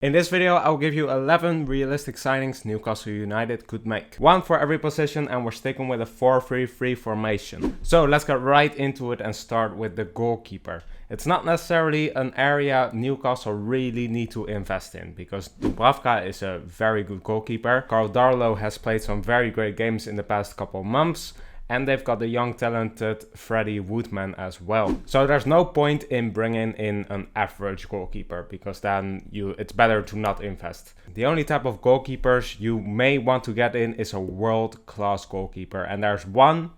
In this video, I'll give you 11 realistic signings Newcastle United could make. One for every position, and we're sticking with a 4-3-3 formation. So let's get right into it and start with the goalkeeper. It's not necessarily an area Newcastle really need to invest in, because Dubravka is a very good goalkeeper. Karl Darlow has played some very great games in the past couple months. And they've got the young talented Freddie Woodman as well. So there's no point in bringing in an average goalkeeper, because then it's better to not invest. The only type of goalkeepers you may want to get in is a world-class goalkeeper. And there's one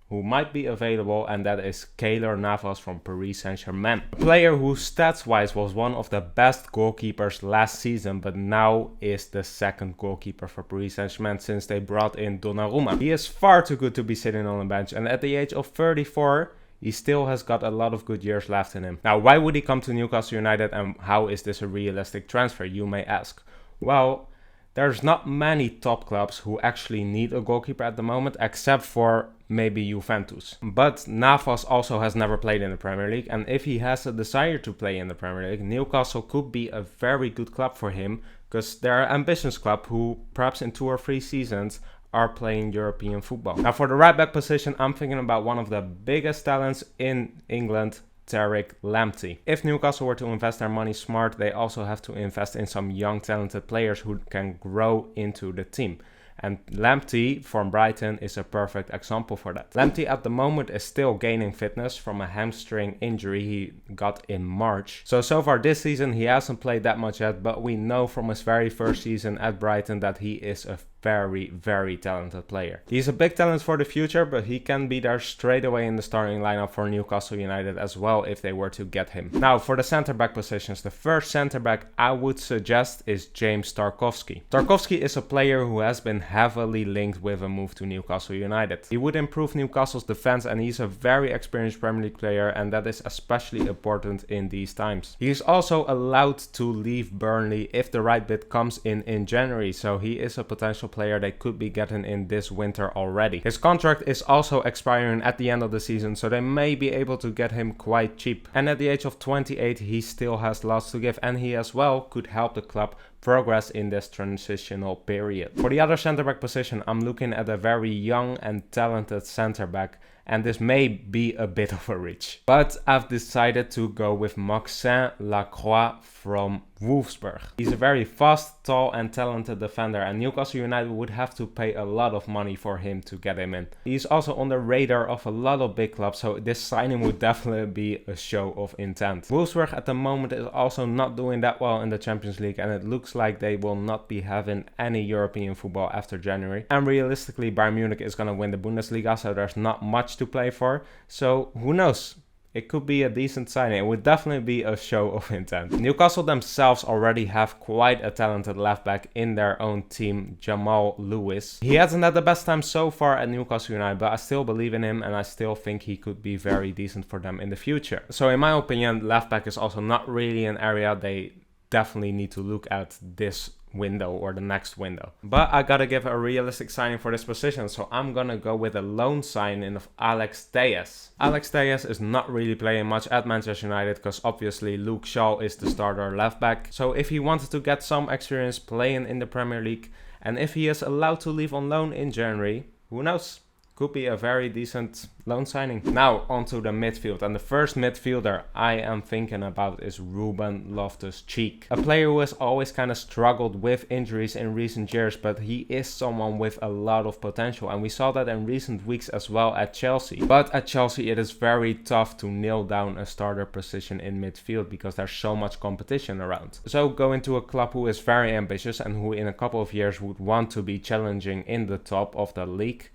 who might be available, and that is Keylor Navas from Paris Saint-Germain. A player who stats-wise was one of the best goalkeepers last season, but now is the second goalkeeper for Paris Saint-Germain since they brought in Donnarumma. He is far too good to be sitting on the bench, and at the age of 34, he still has got a lot of good years left in him. Now, why would he come to Newcastle United, and how is this a realistic transfer, you may ask? Well, there's not many top clubs who actually need a goalkeeper at the moment, except for maybe Juventus. But Navas also has never played in the Premier League, and if he has a desire to play in the Premier League, Newcastle could be a very good club for him, because they're an ambitious club who perhaps in 2 or 3 seasons are playing European football. Now for the right back position, I'm thinking about one of the biggest talents in England, Tariq Lamptey. If Newcastle were to invest their money smart, they also have to invest in some young talented players who can grow into the team. And Lamptey from Brighton is a perfect example for that. Lamptey at the moment is still gaining fitness from a hamstring injury he got in March. So far this season he hasn't played that much yet, but we know from his very first season at Brighton that he is a very talented player. He's a big talent for the future, but he can be there straight away in the starting lineup for Newcastle United as well if they were to get him. Now for the centre back positions, the first centre back I would suggest is James Tarkowski. Tarkowski is a player who has been heavily linked with a move to Newcastle United. He would improve Newcastle's defense, and he's a very experienced Premier League player, and that is especially important in these times. He is also allowed to leave Burnley if the right bid comes in January, so he is a potential player they could be getting in this winter already. His contract is also expiring at the end of the season, so they may be able to get him quite cheap. And at the age of 28, he still has lots to give, and he as well could help the club progress in this transitional period. For the other centre back position, I'm looking at a very young and talented centre back, and this may be a bit of a reach. But I've decided to go with Maxime Lacroix from Wolfsburg. He's a very fast, tall and talented defender, and Newcastle United would have to pay a lot of money for him to get him in. He's also on the radar of a lot of big clubs, so this signing would definitely be a show of intent. Wolfsburg at the moment is also not doing that well in the Champions League, and it looks like they will not be having any European football after January. And realistically, Bayern Munich is going to win the Bundesliga, so there's not much to play for. So who knows? It could be a decent signing. It would definitely be a show of intent. Newcastle themselves already have quite a talented left back in their own team, Jamal Lewis. He hasn't had the best time so far at Newcastle United, but I still believe in him, and I still think he could be very decent for them in the future. So in my opinion, left back is also not really an area they definitely need to look at this window or the next window. But I gotta give a realistic signing for this position, so I'm gonna go with a loan signing of Alex Telles. Alex Telles is not really playing much at Manchester United because obviously Luke Shaw is the starter left back. So if he wanted to get some experience playing in the Premier League, and if he is allowed to leave on loan in January, who knows? Could be a very decent loan signing. Now onto the midfield, and the first midfielder I am thinking about is Ruben Loftus-Cheek. A player who has always kind of struggled with injuries in recent years, but he is someone with a lot of potential, and we saw that in recent weeks as well at Chelsea. But at Chelsea it is very tough to nail down a starter position in midfield because there's so much competition around. So going to a club who is very ambitious and who in a couple of years would want to be challenging in the top of the league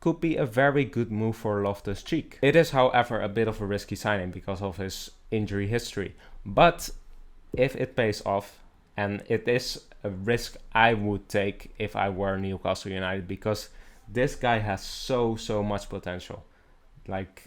could be a very good move for Loftus-Cheek. It is, however, a bit of a risky signing because of his injury history. But if it pays off, and it is a risk I would take if I were Newcastle United, because this guy has so much potential. Like,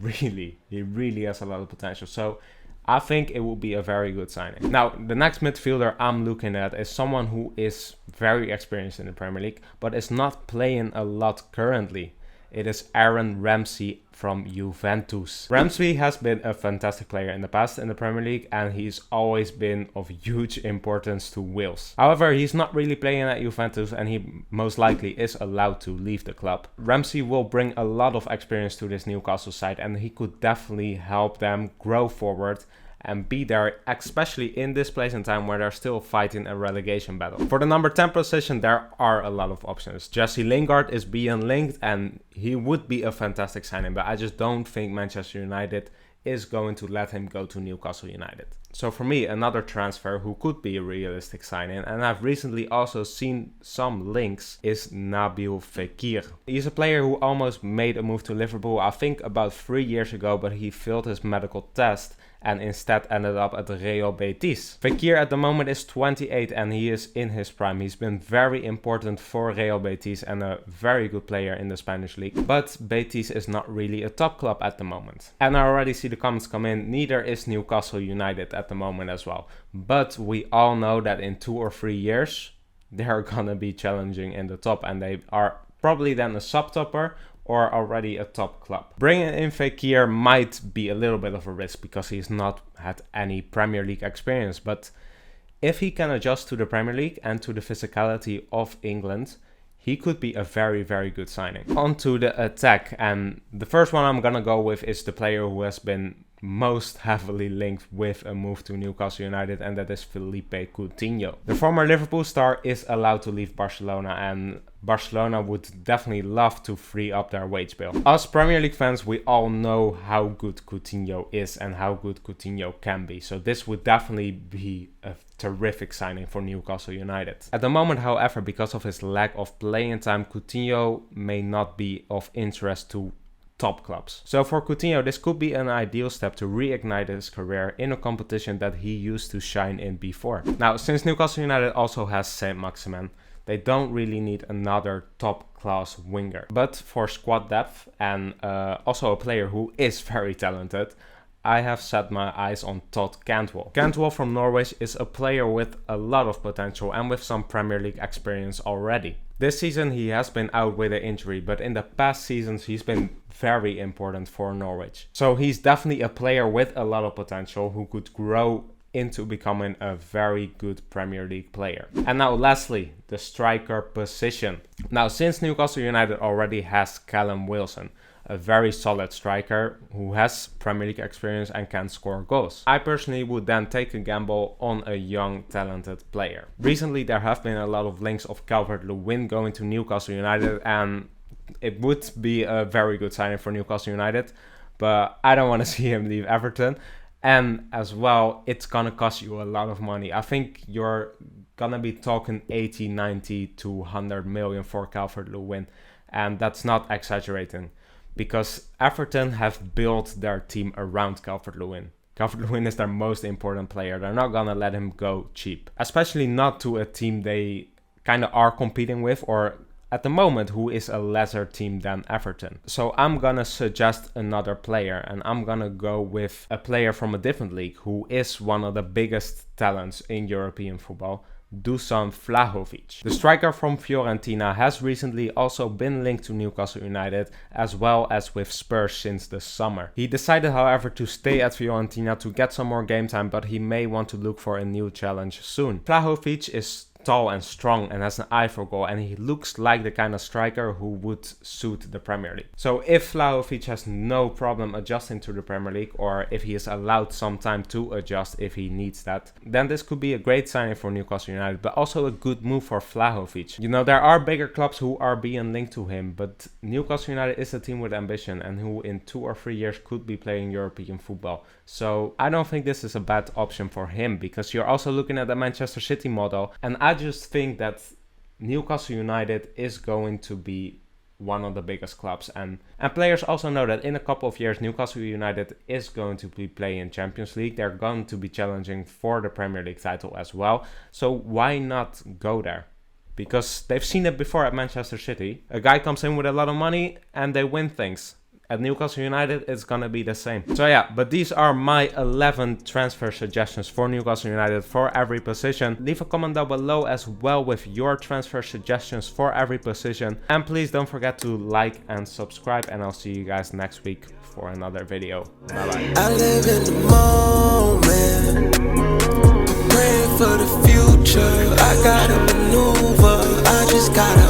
really, he really has a lot of potential. So I think it will be a very good signing. Now, the next midfielder I'm looking at is someone who is very experienced in the Premier League, but is not playing a lot currently. It is Aaron Ramsey from Juventus. Ramsey has been a fantastic player in the past in the Premier League, and he's always been of huge importance to Wales. However, he's not really playing at Juventus, and he most likely is allowed to leave the club. Ramsey will bring a lot of experience to this Newcastle side, and he could definitely help them grow forward and be there, especially in this place in time where they're still fighting a relegation battle. For the number 10 position, there are a lot of options. Jesse Lingard is being linked, and he would be a fantastic signing, but I just don't think Manchester United is going to let him go to Newcastle United. So for me, another transfer who could be a realistic signing, and I've recently also seen some links, is Nabil Fekir. He's a player who almost made a move to Liverpool, I think about 3 years ago, but he failed his medical test and instead ended up at Real Betis. Fekir at the moment is 28 and he is in his prime. He's been very important for Real Betis and a very good player in the Spanish league. But Betis is not really a top club at the moment. And I already see the comments come in, neither is Newcastle United at the moment as well. But we all know that in 2 or 3 years, they're gonna be challenging in the top, and they are probably then a sub-topper or already a top club. Bringing in Fekir might be a little bit of a risk because he's not had any Premier League experience, but if he can adjust to the Premier League and to the physicality of England, he could be a very, very good signing. On to the attack, and the first one I'm gonna go with is the player who has been most heavily linked with a move to Newcastle United, and that is Philippe Coutinho. The former Liverpool star is allowed to leave Barcelona, and Barcelona would definitely love to free up their wage bill. Us Premier League fans, we all know how good Coutinho is and how good Coutinho can be, so this would definitely be a terrific signing for Newcastle United. At the moment, however, because of his lack of playing time, Coutinho may not be of interest to top clubs. So for Coutinho, this could be an ideal step to reignite his career in a competition that he used to shine in before. Now, since Newcastle United also has Saint-Maximin, they don't really need another top class winger. But for squad depth and also a player who is very talented, I have set my eyes on Todd Cantwell. Cantwell from Norwich is a player with a lot of potential and with some Premier League experience already. This season he has been out with an injury, but in the past seasons he's been very important for Norwich. So he's definitely a player with a lot of potential who could grow into becoming a very good Premier League player. And now lastly, the striker position. Now, since Newcastle United already has Callum Wilson, a very solid striker who has Premier League experience and can score goals, I personally would then take a gamble on a young talented player. Recently there have been a lot of links of Calvert-Lewin going to Newcastle United, and it would be a very good signing for Newcastle United, but I don't want to see him leave Everton. And as well, it's gonna cost you a lot of money. I think you're gonna be talking 80, 90 to 100 million for Calvert-Lewin, and that's not exaggerating, because Everton have built their team around Calvert-Lewin. Calvert-Lewin is their most important player. They're not gonna let him go cheap, especially not to a team they kind of are competing with, or at the moment who is a lesser team than Everton. So I'm gonna suggest another player, and I'm gonna go with a player from a different league who is one of the biggest talents in European football, Dusan Vlahovic. The striker from Fiorentina has recently also been linked to Newcastle United as well as with Spurs since the summer. He decided, however, to stay at Fiorentina to get some more game time, but he may want to look for a new challenge soon. Vlahovic is tall and strong and has an eye for goal, and he looks like the kind of striker who would suit the Premier League. So if Vlahovic has no problem adjusting to the Premier League, or if he is allowed some time to adjust if he needs that, then this could be a great signing for Newcastle United, but also a good move for Vlahovic. You know, there are bigger clubs who are being linked to him, but Newcastle United is a team with ambition and who in 2 or 3 years could be playing European football. So I don't think this is a bad option for him, because you're also looking at the Manchester City model, and I just think that Newcastle United is going to be one of the biggest clubs, and players also know that in a couple of years Newcastle United is going to be playing Champions League. They're going to be challenging for the Premier League title as well, so why not go there? Because they've seen it before at Manchester City. A guy comes in with a lot of money and they win things. At Newcastle United, it's gonna be the same. So yeah, but these are my 11 transfer suggestions for Newcastle United for every position. Leave a comment down below as well with your transfer suggestions for every position. And please don't forget to like and subscribe, and I'll see you guys next week for another video. Bye bye. I live in the moment, praying for the future. I gotta maneuver, I just gotta